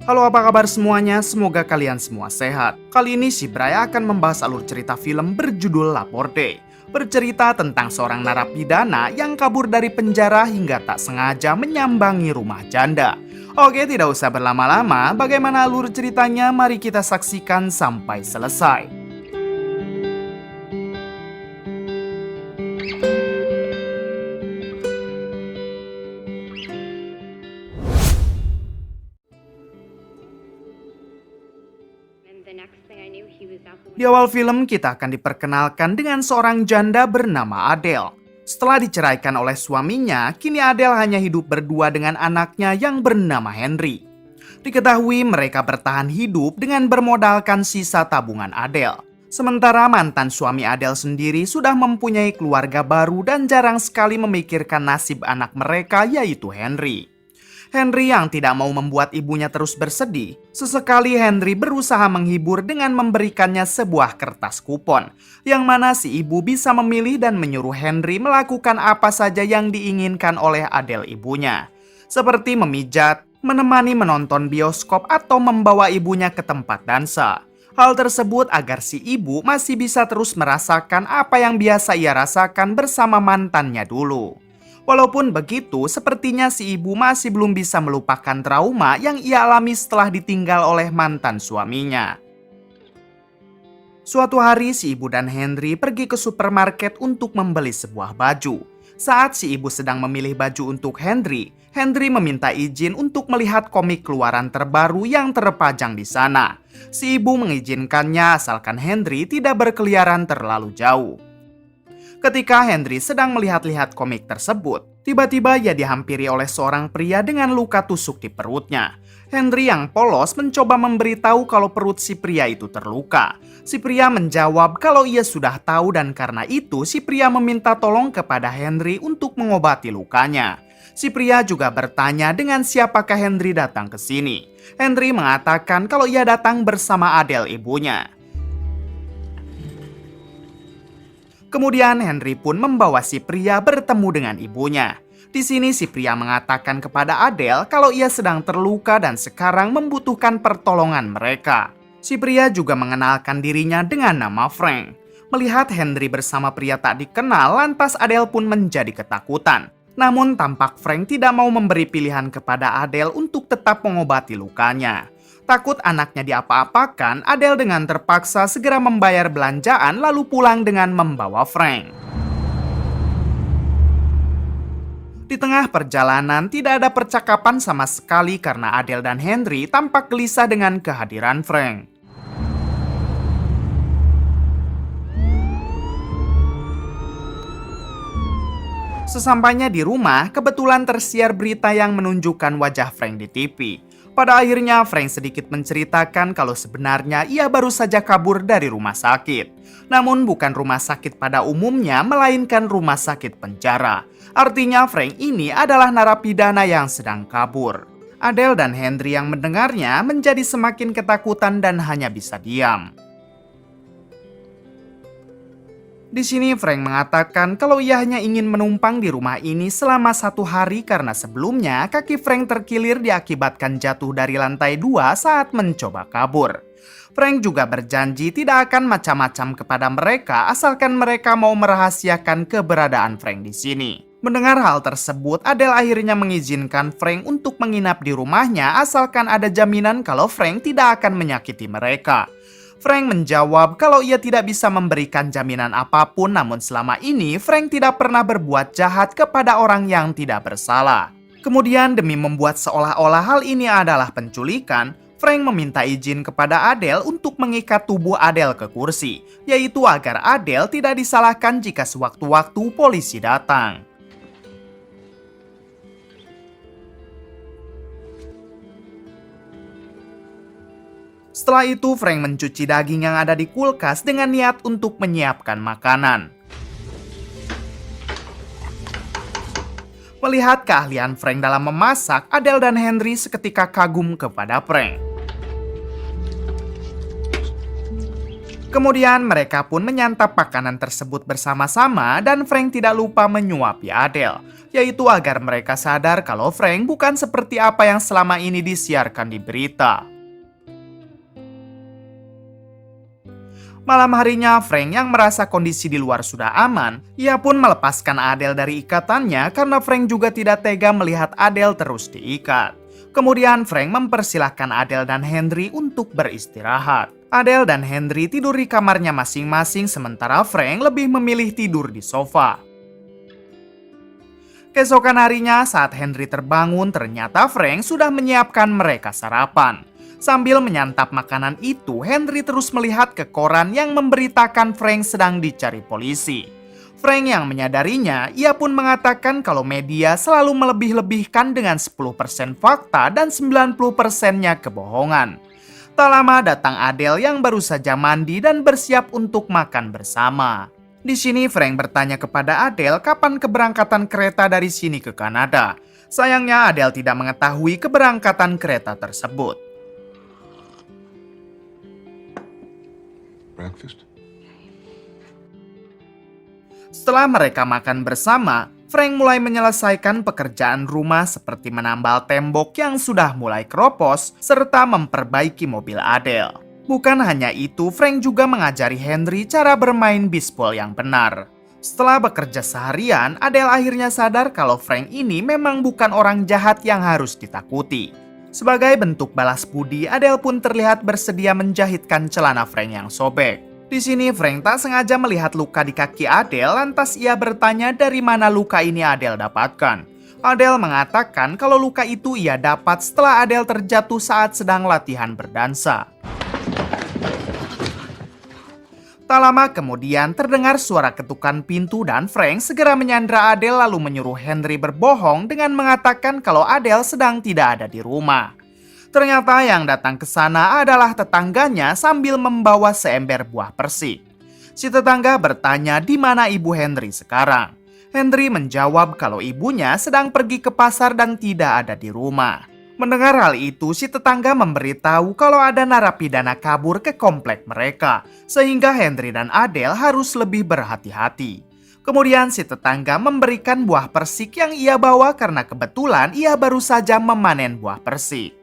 Halo, apa kabar semuanya? Semoga kalian semua sehat. Kali ini si Bray akan membahas alur cerita film berjudul Laporte. Bercerita tentang seorang narapidana yang kabur dari penjara hingga tak sengaja menyambangi rumah janda. Oke, tidak usah berlama-lama, bagaimana alur ceritanya? Mari kita saksikan sampai selesai. Di awal film kita akan diperkenalkan dengan seorang janda bernama Adele. Setelah diceraikan oleh suaminya, kini Adele hanya hidup berdua dengan anaknya yang bernama Henry. Diketahui mereka bertahan hidup dengan bermodalkan sisa tabungan Adele. Sementara mantan suami Adele sendiri sudah mempunyai keluarga baru dan jarang sekali memikirkan nasib anak mereka, yaitu Henry. Henry yang tidak mau membuat ibunya terus bersedih, sesekali Henry berusaha menghibur dengan memberikannya sebuah kertas kupon, yang mana si ibu bisa memilih dan menyuruh Henry melakukan apa saja yang diinginkan oleh Adele ibunya, seperti memijat, menemani menonton bioskop, atau membawa ibunya ke tempat dansa. Hal tersebut agar si ibu masih bisa terus merasakan apa yang biasa ia rasakan bersama mantannya dulu. Walaupun begitu, sepertinya si ibu masih belum bisa melupakan trauma yang ia alami setelah ditinggal oleh mantan suaminya. Suatu hari si ibu dan Henry pergi ke supermarket untuk membeli sebuah baju. Saat si ibu sedang memilih baju untuk Henry, Henry meminta izin untuk melihat komik keluaran terbaru yang terpajang di sana. Si ibu mengizinkannya asalkan Henry tidak berkeliaran terlalu jauh. Ketika Henry sedang melihat-lihat komik tersebut, tiba-tiba ia dihampiri oleh seorang pria dengan luka tusuk di perutnya. Henry yang polos mencoba memberitahu kalau perut si pria itu terluka. Si pria menjawab kalau ia sudah tahu dan karena itu si pria meminta tolong kepada Henry untuk mengobati lukanya. Si pria juga bertanya dengan siapakah Henry datang ke sini. Henry mengatakan kalau ia datang bersama Adele ibunya. Kemudian Henry pun membawa si pria bertemu dengan ibunya. Di sini si pria mengatakan kepada Adele kalau ia sedang terluka dan sekarang membutuhkan pertolongan mereka. Si pria juga mengenalkan dirinya dengan nama Frank. Melihat Henry bersama pria tak dikenal, lantas Adele pun menjadi ketakutan. Namun tampak Frank tidak mau memberi pilihan kepada Adele untuk tetap mengobati lukanya. Takut anaknya diapa-apakan, Adele dengan terpaksa segera membayar belanjaan lalu pulang dengan membawa Frank. Di tengah perjalanan tidak ada percakapan sama sekali karena Adele dan Henry tampak gelisah dengan kehadiran Frank. Sesampainya di rumah, kebetulan tersiar berita yang menunjukkan wajah Frank di TV. Pada akhirnya Frank sedikit menceritakan kalau sebenarnya ia baru saja kabur dari rumah sakit. Namun bukan rumah sakit pada umumnya, melainkan rumah sakit penjara. Artinya Frank ini adalah narapidana yang sedang kabur. Adele dan Henry yang mendengarnya menjadi semakin ketakutan dan hanya bisa diam. Di sini Frank mengatakan kalau ia hanya ingin menumpang di rumah ini selama 1 hari karena sebelumnya kaki Frank terkilir diakibatkan jatuh dari lantai 2 saat mencoba kabur. Frank juga berjanji tidak akan macam-macam kepada mereka asalkan mereka mau merahasiakan keberadaan Frank di sini. Mendengar hal tersebut, Adele akhirnya mengizinkan Frank untuk menginap di rumahnya asalkan ada jaminan kalau Frank tidak akan menyakiti mereka. Frank menjawab kalau ia tidak bisa memberikan jaminan apapun, namun selama ini Frank tidak pernah berbuat jahat kepada orang yang tidak bersalah. Kemudian demi membuat seolah-olah hal ini adalah penculikan, Frank meminta izin kepada Adele untuk mengikat tubuh Adele ke kursi, yaitu agar Adele tidak disalahkan jika sewaktu-waktu polisi datang. Setelah itu Frank mencuci daging yang ada di kulkas dengan niat untuk menyiapkan makanan. Melihat keahlian Frank dalam memasak, Adele dan Henry seketika kagum kepada Frank. Kemudian mereka pun menyantap makanan tersebut bersama-sama dan Frank tidak lupa menyuapi Adele, yaitu agar mereka sadar kalau Frank bukan seperti apa yang selama ini disiarkan di berita. Malam harinya, Frank yang merasa kondisi di luar sudah aman, ia pun melepaskan Adele dari ikatannya karena Frank juga tidak tega melihat Adele terus diikat. Kemudian Frank mempersilahkan Adele dan Henry untuk beristirahat. Adele dan Henry tidur di kamarnya masing-masing sementara Frank lebih memilih tidur di sofa. Keesokan harinya saat Henry terbangun ternyata Frank sudah menyiapkan mereka sarapan. Sambil menyantap makanan itu, Henry terus melihat ke koran yang memberitakan Frank sedang dicari polisi. Frank yang menyadarinya, ia pun mengatakan kalau media selalu melebih-lebihkan dengan 10% fakta dan 90%-nya kebohongan. Tak lama datang Adele yang baru saja mandi dan bersiap untuk makan bersama. Di sini Frank bertanya kepada Adele kapan keberangkatan kereta dari sini ke Kanada. Sayangnya Adele tidak mengetahui keberangkatan kereta tersebut. Breakfast? Setelah mereka makan bersama, Frank mulai menyelesaikan pekerjaan rumah seperti menambal tembok yang sudah mulai keropos serta memperbaiki mobil Adele. Bukan hanya itu, Frank juga mengajari Henry cara bermain bisbol yang benar. Setelah bekerja seharian, Adele akhirnya sadar kalau Frank ini memang bukan orang jahat yang harus ditakuti. Sebagai bentuk balas budi, Adele pun terlihat bersedia menjahitkan celana Frank yang sobek. Di sini Frank tak sengaja melihat luka di kaki Adele, lantas ia bertanya dari mana luka ini Adele dapatkan. Adele mengatakan kalau luka itu ia dapat setelah Adele terjatuh saat sedang latihan berdansa. Tak lama kemudian terdengar suara ketukan pintu dan Frank segera menyandra Adele lalu menyuruh Henry berbohong dengan mengatakan kalau Adele sedang tidak ada di rumah. Ternyata yang datang ke sana adalah tetangganya sambil membawa seember buah persik. Si tetangga bertanya di mana ibu Henry sekarang. Henry menjawab kalau ibunya sedang pergi ke pasar dan tidak ada di rumah. Mendengar hal itu, si tetangga memberitahu kalau ada narapidana kabur ke komplek mereka, sehingga Henry dan Adele harus lebih berhati-hati. Kemudian si tetangga memberikan buah persik yang ia bawa karena kebetulan ia baru saja memanen buah persik.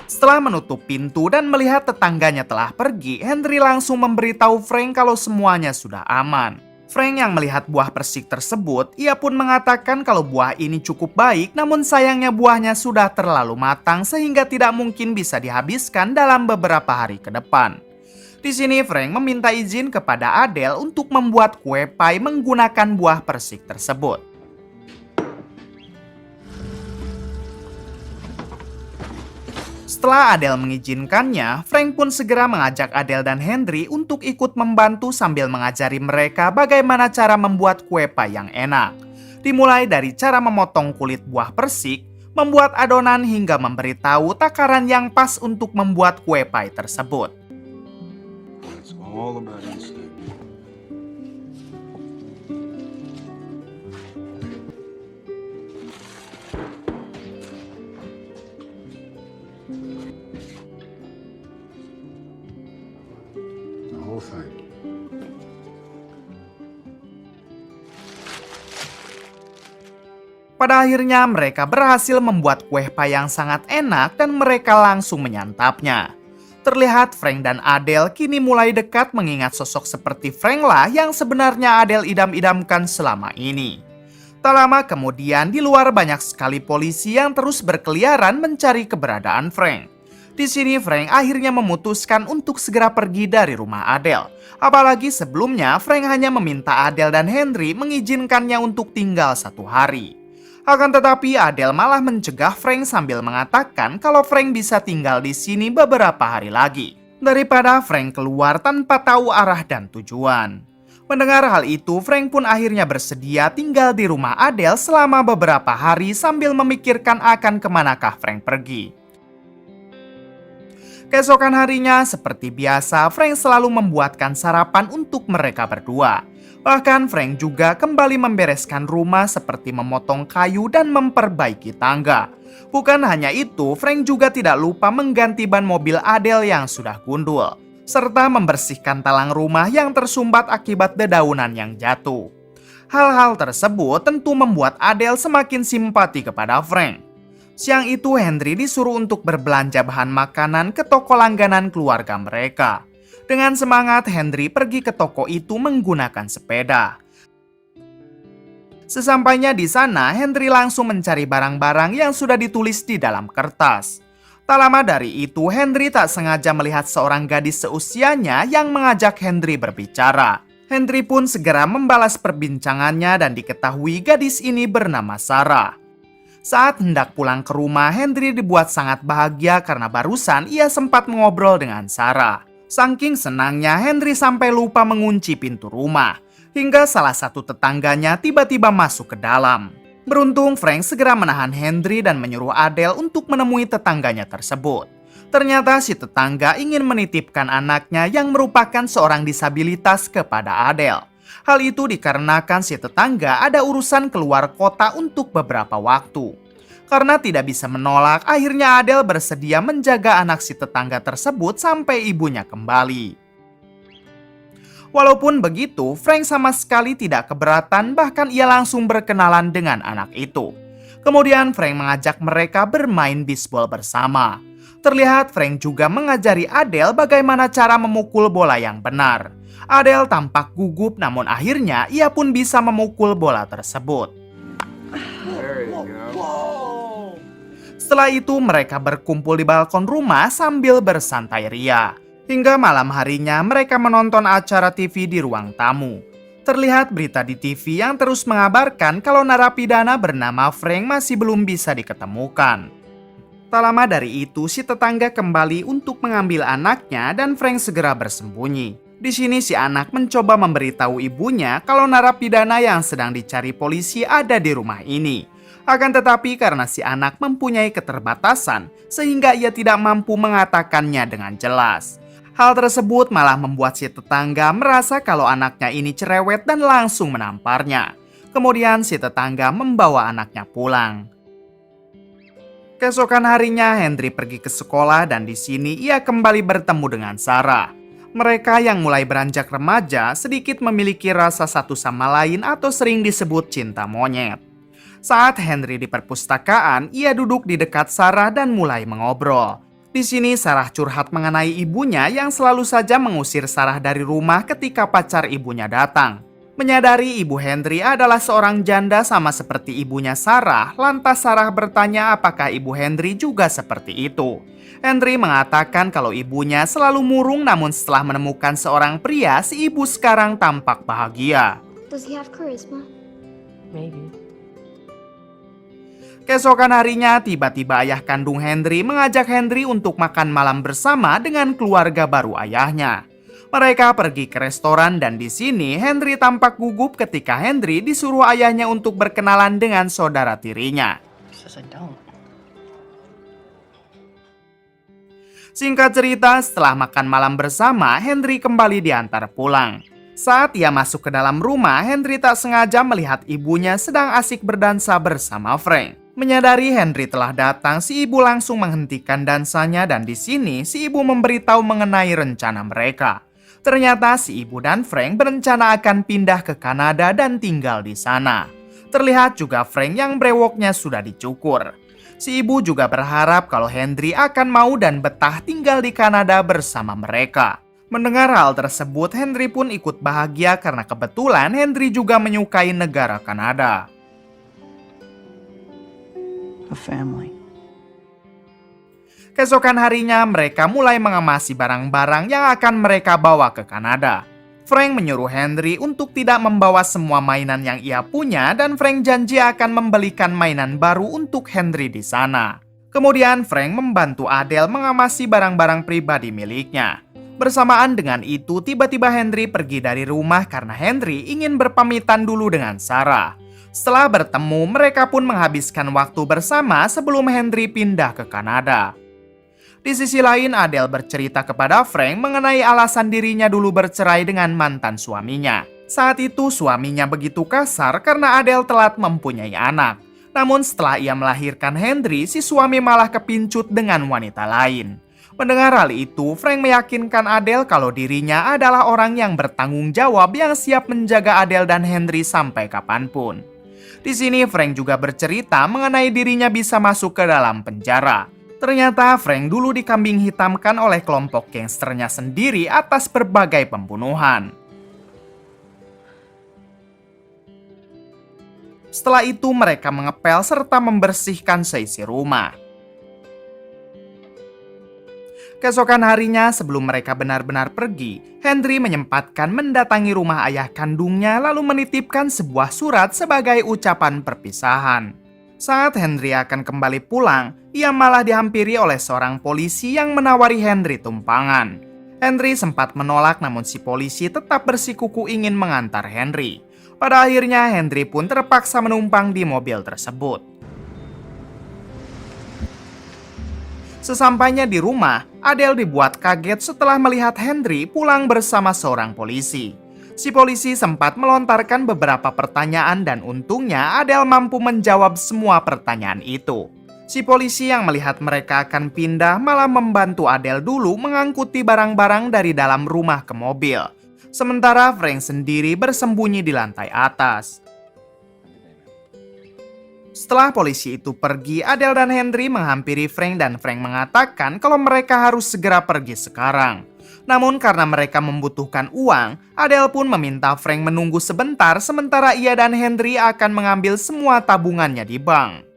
Setelah menutup pintu dan melihat tetangganya telah pergi, Henry langsung memberitahu Frank kalau semuanya sudah aman. Frank yang melihat buah persik tersebut, ia pun mengatakan kalau buah ini cukup baik, namun sayangnya buahnya sudah terlalu matang sehingga tidak mungkin bisa dihabiskan dalam beberapa hari ke depan. Di sini Frank meminta izin kepada Adele untuk membuat kue pie menggunakan buah persik tersebut. Setelah Adele mengizinkannya, Frank pun segera mengajak Adele dan Henry untuk ikut membantu sambil mengajari mereka bagaimana cara membuat kue pie yang enak. Dimulai dari cara memotong kulit buah persik, membuat adonan hingga memberitahu takaran yang pas untuk membuat kue pie tersebut. It's all about instinct. The whole thing. Pada akhirnya mereka berhasil membuat kue pie yang sangat enak dan mereka langsung menyantapnya. Terlihat Frank dan Adele kini mulai dekat mengingat sosok seperti Frank lah yang sebenarnya Adele idam-idamkan selama ini. Tak lama kemudian di luar banyak sekali polisi yang terus berkeliaran mencari keberadaan Frank. Di sini Frank akhirnya memutuskan untuk segera pergi dari rumah Adele. Apalagi sebelumnya Frank hanya meminta Adele dan Henry mengizinkannya untuk tinggal 1 hari. Akan tetapi Adele malah mencegah Frank sambil mengatakan kalau Frank bisa tinggal di sini beberapa hari lagi, daripada Frank keluar tanpa tahu arah dan tujuan. Mendengar hal itu, Frank pun akhirnya bersedia tinggal di rumah Adele selama beberapa hari sambil memikirkan akan kemanakah Frank pergi. Keesokan harinya, seperti biasa, Frank selalu membuatkan sarapan untuk mereka berdua. Bahkan Frank juga kembali membereskan rumah seperti memotong kayu dan memperbaiki tangga. Bukan hanya itu, Frank juga tidak lupa mengganti ban mobil Adele yang sudah gundul, serta membersihkan talang rumah yang tersumbat akibat dedaunan yang jatuh. Hal-hal tersebut tentu membuat Adele semakin simpati kepada Frank. Siang itu Henry disuruh untuk berbelanja bahan makanan ke toko langganan keluarga mereka. Dengan semangat, Henry pergi ke toko itu menggunakan sepeda. Sesampainya di sana, Henry langsung mencari barang-barang yang sudah ditulis di dalam kertas. Tak lama dari itu, Henry tak sengaja melihat seorang gadis seusianya yang mengajak Henry berbicara. Henry pun segera membalas perbincangannya dan diketahui gadis ini bernama Sarah. Saat hendak pulang ke rumah, Henry dibuat sangat bahagia karena barusan ia sempat mengobrol dengan Sarah. Saking senangnya, Henry sampai lupa mengunci pintu rumah, hingga salah satu tetangganya tiba-tiba masuk ke dalam. Beruntung, Frank segera menahan Henry dan menyuruh Adele untuk menemui tetangganya tersebut. Ternyata si tetangga ingin menitipkan anaknya yang merupakan seorang disabilitas kepada Adele. Hal itu dikarenakan si tetangga ada urusan keluar kota untuk beberapa waktu. Karena tidak bisa menolak, akhirnya Adele bersedia menjaga anak si tetangga tersebut sampai ibunya kembali. Walaupun begitu, Frank sama sekali tidak keberatan, bahkan ia langsung berkenalan dengan anak itu. Kemudian Frank mengajak mereka bermain bisbol bersama. Terlihat Frank juga mengajari Adele bagaimana cara memukul bola yang benar. Adele tampak gugup, namun akhirnya ia pun bisa memukul bola tersebut. There you go. Setelah itu mereka berkumpul di balkon rumah sambil bersantai ria. Hingga malam harinya mereka menonton acara TV di ruang tamu. Terlihat berita di TV yang terus mengabarkan kalau narapidana bernama Frank masih belum bisa diketemukan. Tak lama dari itu, si tetangga kembali untuk mengambil anaknya dan Frank segera bersembunyi. Di sini si anak mencoba memberitahu ibunya kalau narapidana yang sedang dicari polisi ada di rumah ini. Akan tetapi karena si anak mempunyai keterbatasan, sehingga ia tidak mampu mengatakannya dengan jelas. Hal tersebut malah membuat si tetangga merasa kalau anaknya ini cerewet dan langsung menamparnya. Kemudian si tetangga membawa anaknya pulang. Keesokan harinya Henry pergi ke sekolah dan di sini ia kembali bertemu dengan Sarah. Mereka yang mulai beranjak remaja sedikit memiliki rasa satu sama lain atau sering disebut cinta monyet. Saat Henry di perpustakaan, ia duduk di dekat Sarah dan mulai mengobrol. Di sini Sarah curhat mengenai ibunya yang selalu saja mengusir Sarah dari rumah ketika pacar ibunya datang. Menyadari ibu Henry adalah seorang janda sama seperti ibunya Sarah, lantas Sarah bertanya apakah ibu Henry juga seperti itu. Henry mengatakan kalau ibunya selalu murung, namun setelah menemukan seorang pria, si ibu sekarang tampak bahagia. Does he have charisma? Maybe. Keesokan harinya, tiba-tiba ayah kandung Henry mengajak Henry untuk makan malam bersama dengan keluarga baru ayahnya. Mereka pergi ke restoran dan di sini Henry tampak gugup ketika Henry disuruh ayahnya untuk berkenalan dengan saudara tirinya. Says I don't. Singkat cerita, setelah makan malam bersama, Henry kembali diantar pulang. Saat ia masuk ke dalam rumah, Henry tak sengaja melihat ibunya sedang asik berdansa bersama Frank. Menyadari Henry telah datang, si ibu langsung menghentikan dansanya dan di sini si ibu memberitahu mengenai rencana mereka. Ternyata si ibu dan Frank berencana akan pindah ke Kanada dan tinggal di sana. Terlihat juga Frank yang brewoknya sudah dicukur. Si ibu juga berharap kalau Henry akan mau dan betah tinggal di Kanada bersama mereka. Mendengar hal tersebut, Henry pun ikut bahagia karena kebetulan Henry juga menyukai negara Kanada. A family. Keesokan harinya mereka mulai mengemasi barang-barang yang akan mereka bawa ke Kanada. Frank menyuruh Henry untuk tidak membawa semua mainan yang ia punya dan Frank janji akan membelikan mainan baru untuk Henry di sana. Kemudian Frank membantu Adele mengemasi barang-barang pribadi miliknya. Bersamaan dengan itu, tiba-tiba Henry pergi dari rumah karena Henry ingin berpamitan dulu dengan Sarah. Setelah bertemu, mereka pun menghabiskan waktu bersama sebelum Henry pindah ke Kanada. Di sisi lain, Adele bercerita kepada Frank mengenai alasan dirinya dulu bercerai dengan mantan suaminya. Saat itu suaminya begitu kasar karena Adele telat mempunyai anak. Namun setelah ia melahirkan Henry, si suami malah kepincut dengan wanita lain. Mendengar hal itu, Frank meyakinkan Adele kalau dirinya adalah orang yang bertanggung jawab yang siap menjaga Adele dan Henry sampai kapanpun. Di sini Frank juga bercerita mengenai dirinya bisa masuk ke dalam penjara. Ternyata Frank dulu dikambing hitamkan oleh kelompok gangsternya sendiri atas berbagai pembunuhan. Setelah itu mereka mengepel serta membersihkan seisi rumah. Keesokan harinya sebelum mereka benar-benar pergi, Henry menyempatkan mendatangi rumah ayah kandungnya lalu menitipkan sebuah surat sebagai ucapan perpisahan. Saat Henry akan kembali pulang, ia malah dihampiri oleh seorang polisi yang menawari Henry tumpangan. Henry sempat menolak namun si polisi tetap bersikuku ingin mengantar Henry. Pada akhirnya Henry pun terpaksa menumpang di mobil tersebut. Sesampainya di rumah, Adele dibuat kaget setelah melihat Henry pulang bersama seorang polisi. Si polisi sempat melontarkan beberapa pertanyaan dan untungnya Adele mampu menjawab semua pertanyaan itu. Si polisi yang melihat mereka akan pindah malah membantu Adele dulu mengangkuti barang-barang dari dalam rumah ke mobil. Sementara Frank sendiri bersembunyi di lantai atas. Setelah polisi itu pergi, Adele dan Henry menghampiri Frank dan Frank mengatakan kalau mereka harus segera pergi sekarang. Namun karena mereka membutuhkan uang, Adele pun meminta Frank menunggu sebentar sementara ia dan Henry akan mengambil semua tabungannya di bank.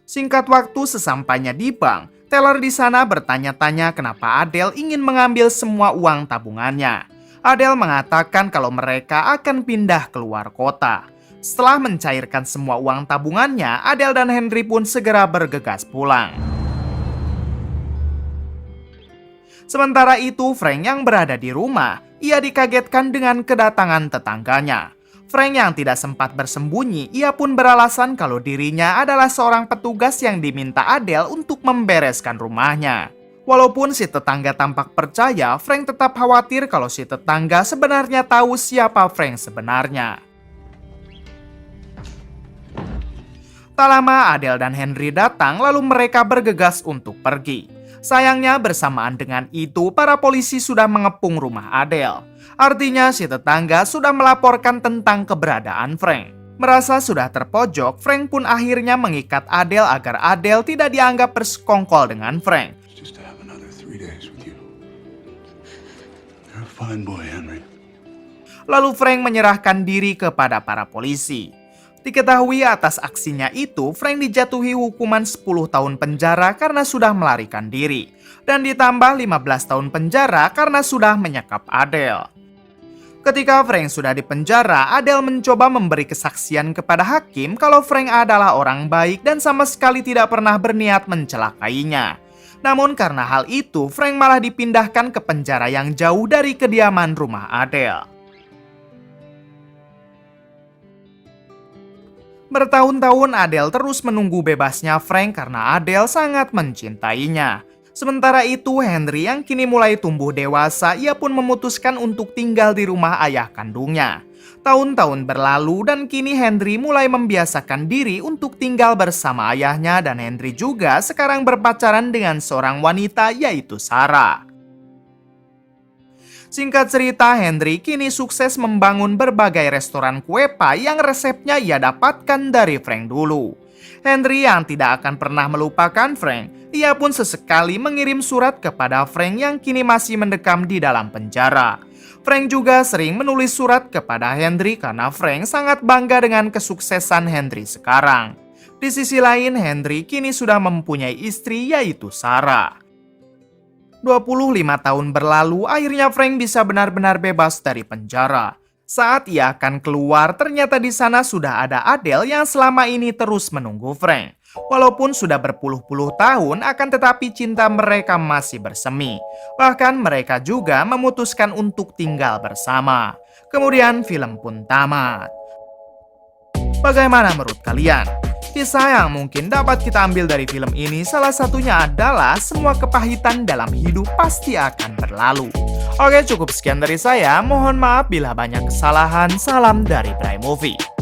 Singkat waktu sesampainya di bank, teller di sana bertanya-tanya kenapa Adele ingin mengambil semua uang tabungannya. Adele mengatakan kalau mereka akan pindah keluar kota. Setelah mencairkan semua uang tabungannya, Adele dan Henry pun segera bergegas pulang. Sementara itu, Frank yang berada di rumah, ia dikagetkan dengan kedatangan tetangganya. Frank yang tidak sempat bersembunyi, ia pun beralasan kalau dirinya adalah seorang petugas yang diminta Adele untuk membereskan rumahnya. Walaupun si tetangga tampak percaya, Frank tetap khawatir kalau si tetangga sebenarnya tahu siapa Frank sebenarnya. Tak lama Adele dan Henry datang lalu mereka bergegas untuk pergi. Sayangnya bersamaan dengan itu para polisi sudah mengepung rumah Adele. Artinya si tetangga sudah melaporkan tentang keberadaan Frank. Merasa sudah terpojok, Frank pun akhirnya mengikat Adele agar Adele tidak dianggap bersekongkol dengan Frank. Just to have another 3 days with you. You're a fine boy, Henry. Lalu Frank menyerahkan diri kepada para polisi. Diketahui atas aksinya itu, Frank dijatuhi hukuman 10 tahun penjara karena sudah melarikan diri. Dan ditambah 15 tahun penjara karena sudah menyekap Adele. Ketika Frank sudah di penjara, Adele mencoba memberi kesaksian kepada hakim kalau Frank adalah orang baik dan sama sekali tidak pernah berniat mencelakainya. Namun karena hal itu, Frank malah dipindahkan ke penjara yang jauh dari kediaman rumah Adele. Bertahun-tahun Adele terus menunggu bebasnya Frank karena Adele sangat mencintainya. Sementara itu Henry yang kini mulai tumbuh dewasa, ia pun memutuskan untuk tinggal di rumah ayah kandungnya. Tahun-tahun berlalu dan kini Henry mulai membiasakan diri untuk tinggal bersama ayahnya dan Henry juga sekarang berpacaran dengan seorang wanita yaitu Sarah. Singkat cerita, Henry kini sukses membangun berbagai restoran kue pie yang resepnya ia dapatkan dari Frank dulu. Henry yang tidak akan pernah melupakan Frank, ia pun sesekali mengirim surat kepada Frank yang kini masih mendekam di dalam penjara. Frank juga sering menulis surat kepada Henry karena Frank sangat bangga dengan kesuksesan Henry sekarang. Di sisi lain, Henry kini sudah mempunyai istri yaitu Sarah. 25 tahun berlalu, akhirnya Frank bisa benar-benar bebas dari penjara. Saat ia akan keluar, ternyata di sana sudah ada Adele yang selama ini terus menunggu Frank. Walaupun sudah berpuluh-puluh tahun, akan tetapi cinta mereka masih bersemi. Bahkan mereka juga memutuskan untuk tinggal bersama. Kemudian film pun tamat. Bagaimana menurut kalian? Kisah yang mungkin dapat kita ambil dari film ini salah satunya adalah semua kepahitan dalam hidup pasti akan berlalu. Oke, cukup sekian dari saya. Mohon maaf bila banyak kesalahan. Salam dari Bray Movie.